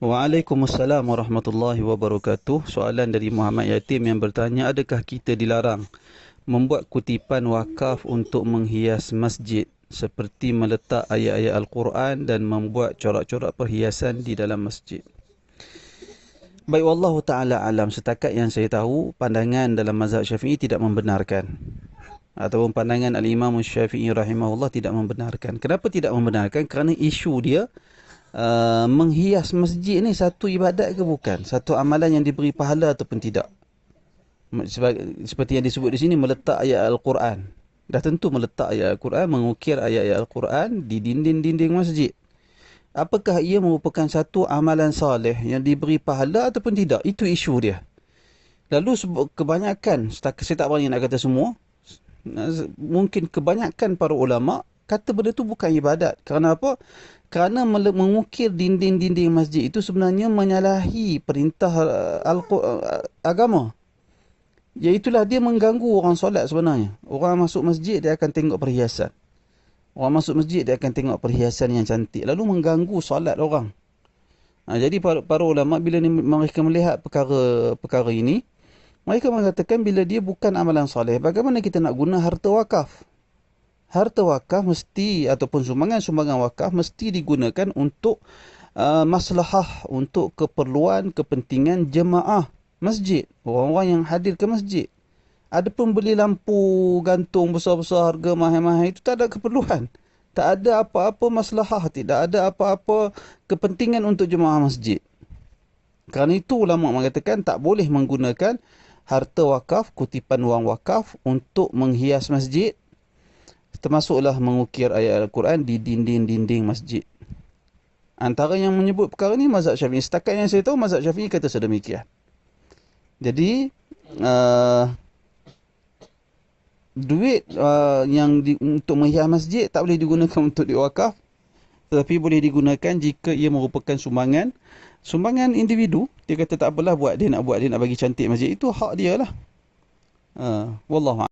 Waalaikumsalam warahmatullahi wabarakatuh. Soalan dari Muhammad Yatim yang bertanya, adakah kita dilarang membuat kutipan wakaf untuk menghias masjid seperti meletak ayat-ayat Al-Quran dan membuat corak-corak perhiasan di dalam masjid? Baik, wallahu ta'ala alam. Setakat yang saya tahu, pandangan dalam mazhab Syafi'i tidak membenarkan. Ataupun pandangan Al-Imam Syafi'i rahimahullah tidak membenarkan. Kenapa tidak membenarkan? Kerana isu dia, menghias masjid ni satu ibadat ke bukan? Satu amalan yang diberi pahala ataupun tidak? Seperti yang disebut di sini, meletak ayat Al-Quran. Dah tentu meletak ayat Al-Quran, mengukir ayat-ayat Al-Quran di dinding-dinding masjid. Apakah ia merupakan satu amalan soleh yang diberi pahala ataupun tidak? Itu isu dia. Lalu kebanyakan, saya tak berani nak kata semua, mungkin kebanyakan para ulama kata benda tu bukan ibadat. Kerana apa? Kerana mengukir dinding-dinding masjid itu sebenarnya menyalahi perintah agama. Iaitulah dia mengganggu orang solat sebenarnya. Orang masuk masjid dia akan tengok perhiasan. Orang masuk masjid dia akan tengok perhiasan yang cantik. Lalu mengganggu solat orang. Jadi para ulama bila mereka melihat perkara ini, mereka mengatakan bila dia bukan amalan soleh, bagaimana kita nak guna harta wakaf? Harta wakaf mesti, ataupun sumbangan wakaf mesti digunakan untuk maslahah, untuk keperluan, kepentingan jemaah masjid, orang-orang yang hadir ke masjid. Adapun beli lampu gantung besar-besar harga mahal-mahal itu tak ada keperluan. Tak ada apa-apa maslahah, tidak ada apa-apa kepentingan untuk jemaah masjid. Kerana itu ulama mengatakan tak boleh menggunakan harta wakaf, kutipan wang wakaf untuk menghias masjid, termasuklah mengukir ayat Al-Quran di dinding-dinding masjid. Antara yang menyebut perkara ni mazhab Syafi'i. Setakat yang saya tahu mazhab Syafi'i kata sedemikian. Jadi duit yang untuk menghias masjid tak boleh digunakan untuk diwakaf, tetapi boleh digunakan jika ia merupakan sumbangan individu. Dia kata tak apalah, dia nak bagi cantik masjid, itu hak dia lah. Wallahu a'lam.